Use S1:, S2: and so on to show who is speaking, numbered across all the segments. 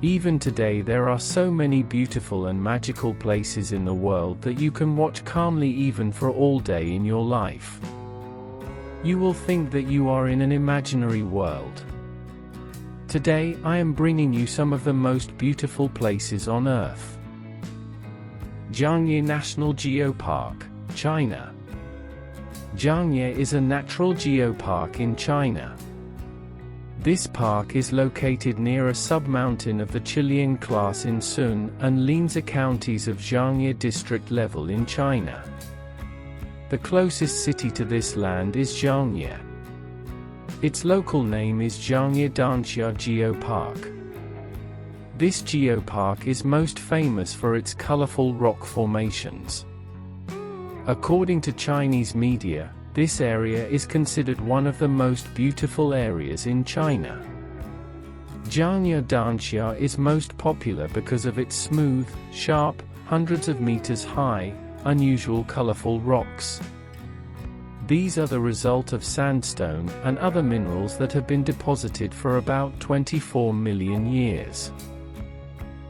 S1: Even today there are so many beautiful and magical places in the world that you can watch calmly even for all day in your life. You will think that you are in an imaginary world. Today I am bringing you some of the most beautiful places on Earth. Zhangye National Geopark, China. Zhangye is a natural geopark in China. This park is located near a sub-mountain of the Qilian class in Sunan and Linze counties of Zhangye district level in China. The closest city to this land is Zhangye. Its local name is Zhangye Danxia Geopark. This geopark is most famous for its colorful rock formations. According to Chinese media, this area is considered one of the most beautiful areas in China. Zhangya Danxia is most popular because of its smooth, sharp, hundreds of meters high, unusual colorful rocks. These are the result of sandstone and other minerals that have been deposited for about 24 million years.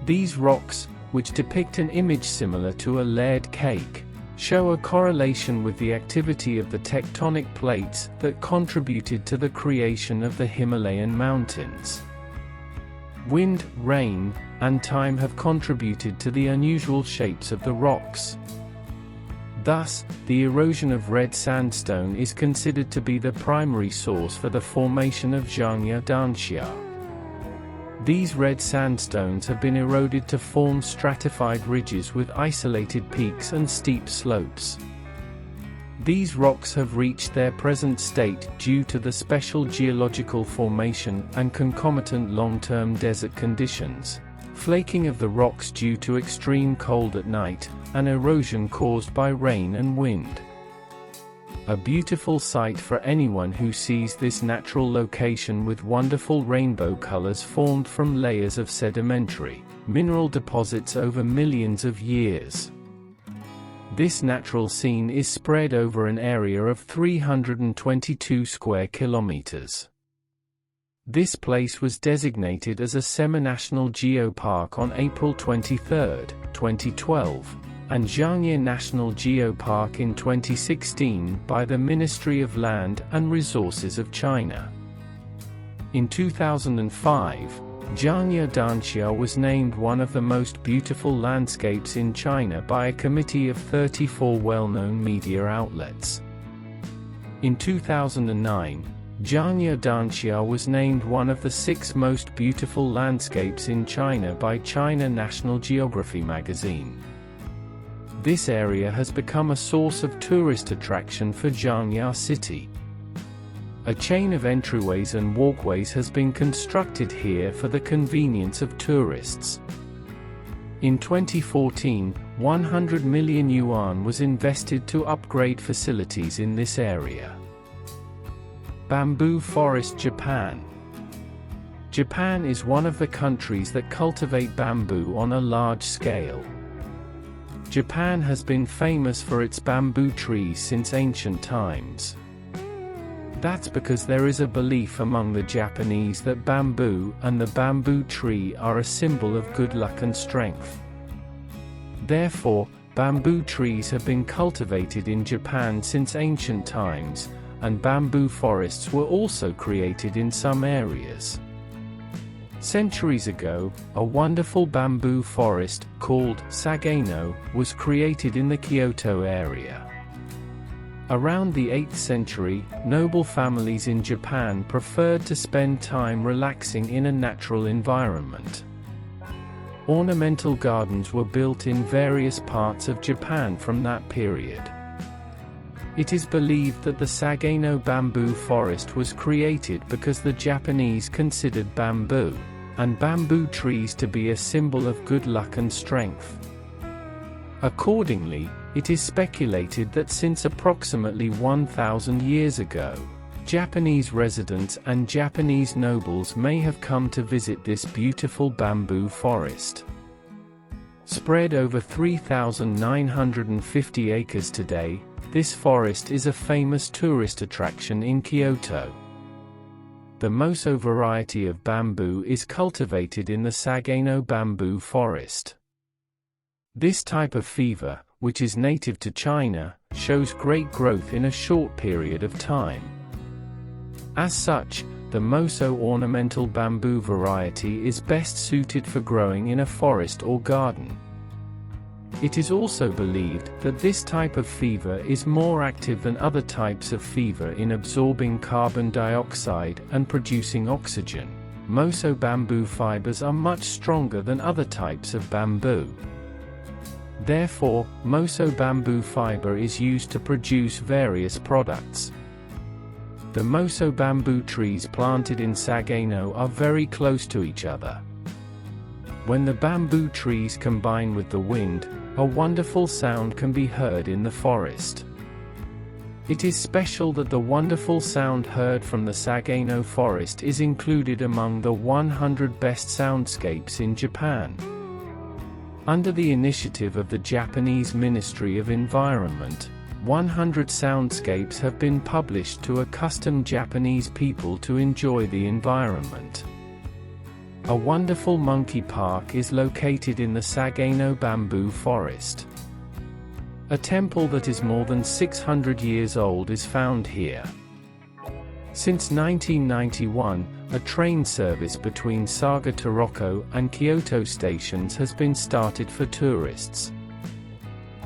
S1: These rocks, which depict an image similar to a layered cake, show a correlation with the activity of the tectonic plates that contributed to the creation of the Himalayan mountains. Wind, rain, and time have contributed to the unusual shapes of the rocks. Thus, the erosion of red sandstone is considered to be the primary source for the formation of Zhangya Danxia. These red sandstones have been eroded to form stratified ridges with isolated peaks and steep slopes. These rocks have reached their present state due to the special geological formation and concomitant long-term desert conditions, flaking of the rocks due to extreme cold at night, and erosion caused by rain and wind. A beautiful sight for anyone who sees this natural location with wonderful rainbow colors formed from layers of sedimentary, mineral deposits over millions of years. This natural scene is spread over an area of 322 square kilometers. This place was designated as a semi-national geopark on April 23, 2012. And Zhangye National Geopark in 2016 by the Ministry of Land and Resources of China. In 2005, Zhangye Danxia was named one of the most beautiful landscapes in China by a committee of 34 well-known media outlets. In 2009, Zhangye Danxia was named one of the 6 most beautiful landscapes in China by China National Geography magazine. This area has become a source of tourist attraction for Zhangye city. A chain of entryways and walkways has been constructed here for the convenience of tourists. In 2014, 100 million yuan was invested to upgrade facilities in this area. Bamboo Forest, Japan. Japan is one of the countries that cultivate bamboo on a large scale. Japan has been famous for its bamboo trees since ancient times. That's because there is a belief among the Japanese that bamboo and the bamboo tree are a symbol of good luck and strength. Therefore, bamboo trees have been cultivated in Japan since ancient times, and bamboo forests were also created in some areas. Centuries ago, a wonderful bamboo forest, called Sagano, was created in the Kyoto area. Around the 8th century, noble families in Japan preferred to spend time relaxing in a natural environment. Ornamental gardens were built in various parts of Japan from that period. It is believed that the Sagano bamboo forest was created because the Japanese considered bamboo and bamboo trees to be a symbol of good luck and strength. Accordingly, it is speculated that since approximately 1,000 years ago, Japanese residents and Japanese nobles may have come to visit this beautiful bamboo forest. Spread over 3,950 acres today, this forest is a famous tourist attraction in Kyoto. The Moso variety of bamboo is cultivated in the Sageno bamboo forest. This type of fever, which is native to China, shows great growth in a short period of time. As such, the Moso ornamental bamboo variety is best suited for growing in a forest or garden. It is also believed that this type of fever is more active than other types of fever in absorbing carbon dioxide and producing oxygen. Moso bamboo fibers are much stronger than other types of bamboo. Therefore, Moso bamboo fiber is used to produce various products. The Moso bamboo trees planted in Sageno are very close to each other. When the bamboo trees combine with the wind, a wonderful sound can be heard in the forest. It is special that the wonderful sound heard from the Sageno forest is included among the 100 best soundscapes in Japan. Under the initiative of the Japanese Ministry of Environment, 100 soundscapes have been published to accustom Japanese people to enjoy the environment. A wonderful monkey park is located in the Sageno bamboo forest. A temple that is more than 600 years old is found here. Since 1991, a train service between Saga Taroko and Kyoto stations has been started for tourists.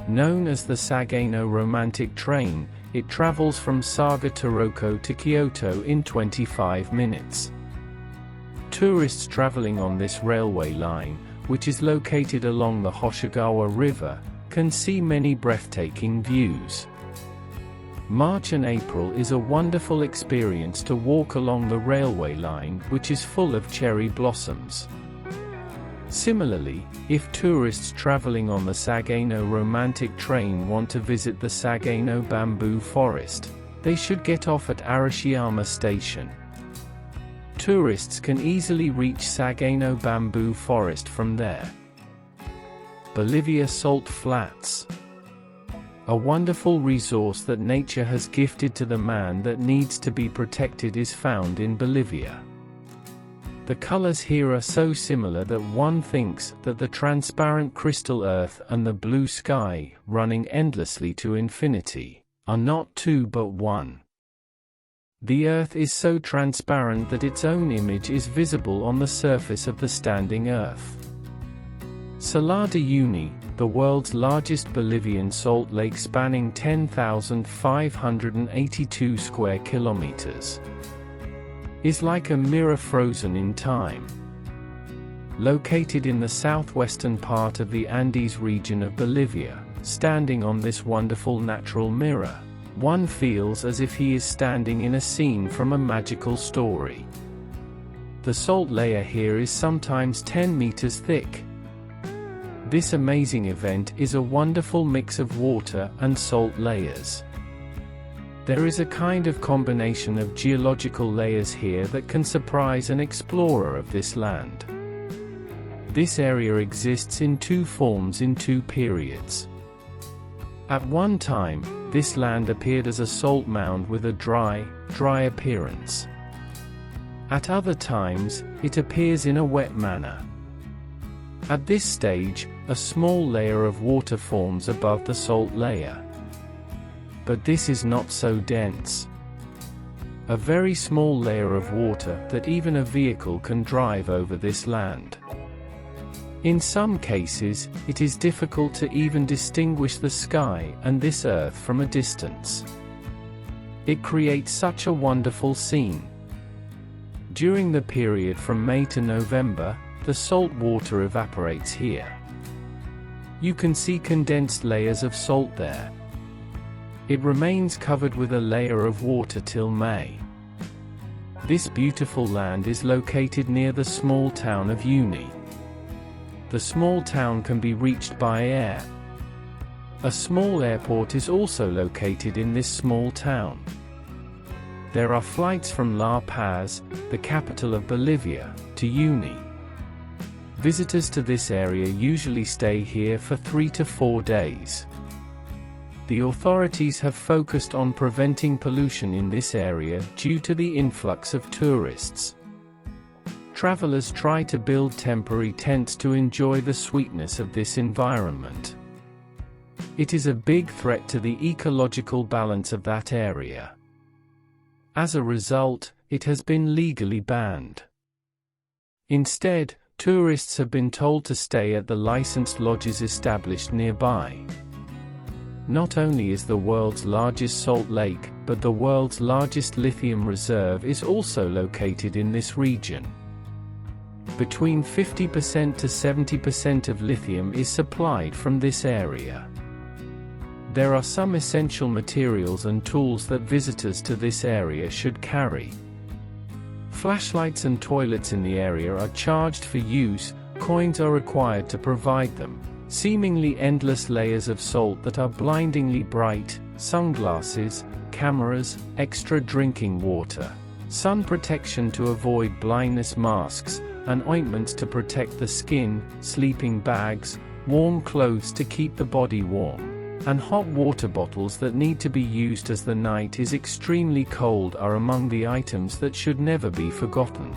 S1: Known as the Sageno Romantic Train, it travels from Saga Taroko to Kyoto in 25 minutes. Tourists traveling on this railway line, which is located along the Hoshigawa River, can see many breathtaking views. March and April is a wonderful experience to walk along the railway line, which is full of cherry blossoms. Similarly, if tourists traveling on the Sageno Romantic Train want to visit the Sageno bamboo forest, they should get off at Arashiyama Station. Tourists can easily reach Sageno bamboo forest from there. Bolivia Salt Flats. A wonderful resource that nature has gifted to the man that needs to be protected is found in Bolivia. The colors here are so similar that one thinks that the transparent crystal earth and the blue sky, running endlessly to infinity, are not two but one. The earth is so transparent that its own image is visible on the surface of the standing earth. Salar de Uyuni, the world's largest Bolivian salt lake spanning 10,582 square kilometers, is like a mirror frozen in time. Located in the southwestern part of the Andes region of Bolivia, standing on this wonderful natural mirror, one feels as if he is standing in a scene from a magical story. The salt layer here is sometimes 10 meters thick. This amazing event is a wonderful mix of water and salt layers. There is a kind of combination of geological layers here that can surprise an explorer of this land. This area exists in two forms in two periods. At one time, this land appeared as a salt mound with a dry appearance. At other times, it appears in a wet manner. At this stage, a small layer of water forms above the salt layer. But this is not so dense. A very small layer of water that even a vehicle can drive over this land. In some cases, it is difficult to even distinguish the sky and this earth from a distance. It creates such a wonderful scene. During the period from May to November, the salt water evaporates here. You can see condensed layers of salt there. It remains covered with a layer of water till May. This beautiful land is located near the small town of Uyuni. The small town can be reached by air. A small airport is also located in this small town. There are flights from La Paz, the capital of Bolivia, to Uyuni. Visitors to this area usually stay here for 3 to 4 days. the authorities have focused on preventing pollution in this area due to the influx of tourists. Travelers try to build temporary tents to enjoy the sweetness of this environment. It is a big threat to the ecological balance of that area. As a result, it has been legally banned. Instead, tourists have been told to stay at the licensed lodges established nearby. Not only is the world's largest salt lake, but the world's largest lithium reserve is also located in this region. Between 50% to 70% of lithium is supplied from this area. There are some essential materials and tools that visitors to this area should carry. Flashlights and toilets in the area are charged for use, coins are required to provide them. Seemingly endless layers of salt that are blindingly bright, sunglasses, cameras, extra drinking water, sun protection to avoid blindness, masks, and ointments to protect the skin, sleeping bags, warm clothes to keep the body warm, and hot water bottles that need to be used as the night is extremely cold are among the items that should never be forgotten.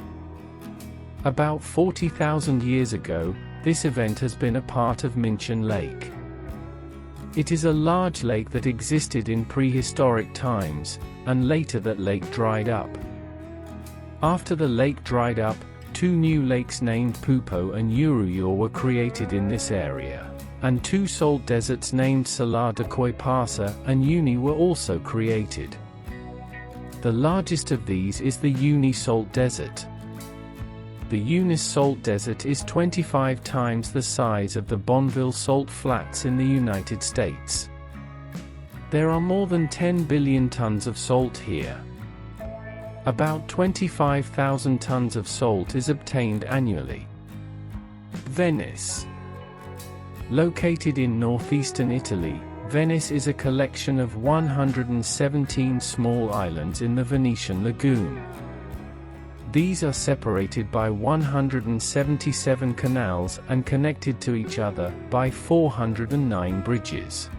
S1: About 40,000 years ago, this event has been a part of Minchin Lake. It is a large lake that existed in prehistoric times, and later that lake dried up. After the lake dried up, two new lakes named Pupo and Uruyor were created in this area, and two salt deserts named Salar de Coipasa and Uni were also created. The largest of these is the Uni Salt Desert. The Unis Salt Desert is 25 times the size of the Bonneville Salt Flats in the United States. There are more than 10 billion tons of salt here. About 25,000 tons of salt is obtained annually. Venice. Located in northeastern Italy, Venice is a collection of 117 small islands in the Venetian lagoon. These are separated by 177 canals and connected to each other by 409 bridges.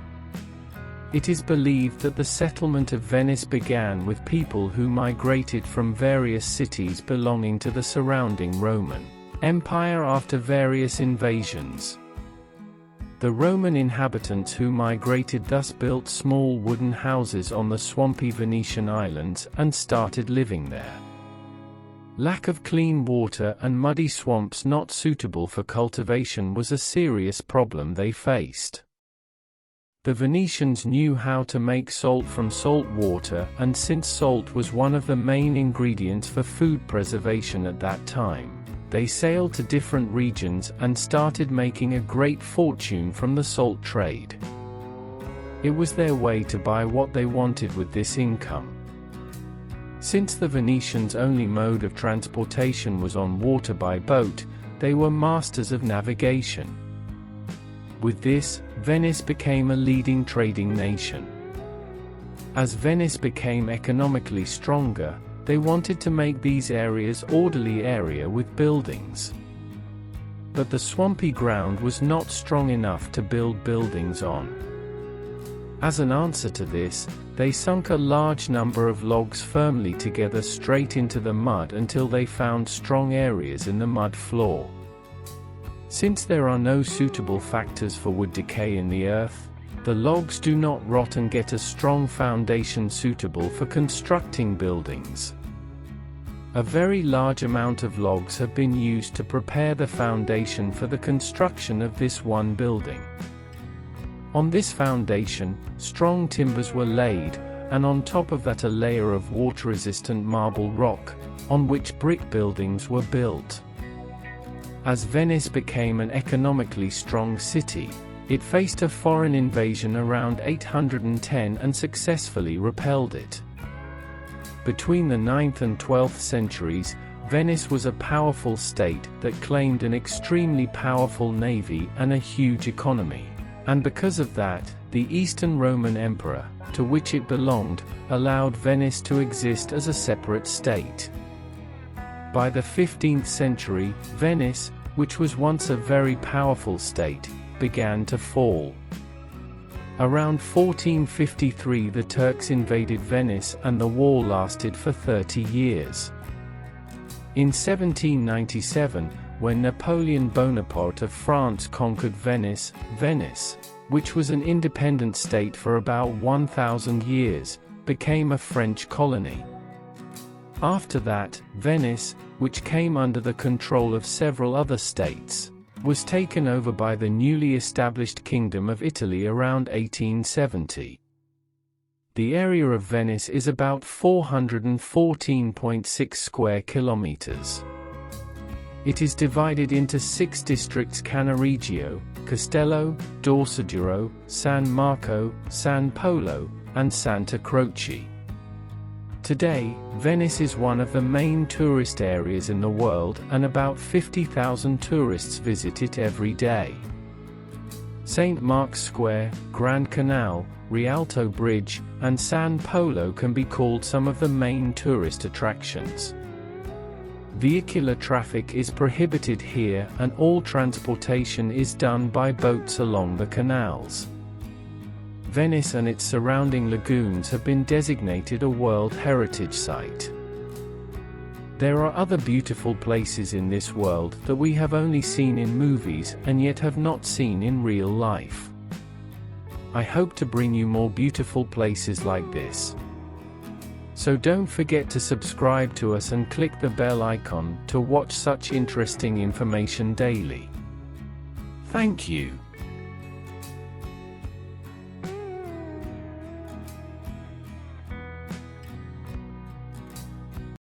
S1: It is believed that the settlement of Venice began with people who migrated from various cities belonging to the surrounding Roman Empire after various invasions. The Roman inhabitants who migrated thus built small wooden houses on the swampy Venetian islands and started living there. Lack of clean water and muddy swamps not suitable for cultivation was a serious problem they faced. The Venetians knew how to make salt from salt water, and since salt was one of the main ingredients for food preservation at that time, they sailed to different regions and started making a great fortune from the salt trade. It was their way to buy what they wanted with this income. Since the Venetians' only mode of transportation was on water by boat, they were masters of navigation. With this, Venice became a leading trading nation. As Venice became economically stronger, they wanted to make these areas orderly area with buildings. But the swampy ground was not strong enough to build buildings on. As an answer to this, they sunk a large number of logs firmly together straight into the mud until they found strong areas in the mud floor. Since there are no suitable factors for wood decay in the earth, the logs do not rot and get a strong foundation suitable for constructing buildings. A very large amount of logs have been used to prepare the foundation for the construction of this one building. On this foundation, strong timbers were laid, and on top of that a layer of water-resistant marble rock, on which brick buildings were built. As Venice became an economically strong city, it faced a foreign invasion around 810 and successfully repelled it. Between the 9th and 12th centuries, Venice was a powerful state that claimed an extremely powerful navy and a huge economy. And because of that, the Eastern Roman Emperor, to which it belonged, allowed Venice to exist as a separate state. By the 15th century, Venice, which was once a very powerful state, began to fall. Around 1453 the Turks invaded Venice and the war lasted for 30 years. In 1797, when Napoleon Bonaparte of France conquered Venice, which was an independent state for about 1,000 years, became a French colony. After that, Venice, which came under the control of several other states, was taken over by the newly established Kingdom of Italy around 1870. The area of Venice is about 414.6 square kilometers. It is divided into 6 districts: Cannaregio, Castello, Dorsoduro, San Marco, San Polo, and Santa Croce. Today, Venice is one of the main tourist areas in the world, and about 50,000 tourists visit it every day. St. Mark's Square, Grand Canal, Rialto Bridge, and San Polo can be called some of the main tourist attractions. Vehicular traffic is prohibited here, and all transportation is done by boats along the canals. Venice and its surrounding lagoons have been designated a World Heritage Site. There are other beautiful places in this world that we have only seen in movies and yet have not seen in real life. I hope to bring you more beautiful places like this. So don't forget to subscribe to us and click the bell icon to watch such interesting information daily. Thank you.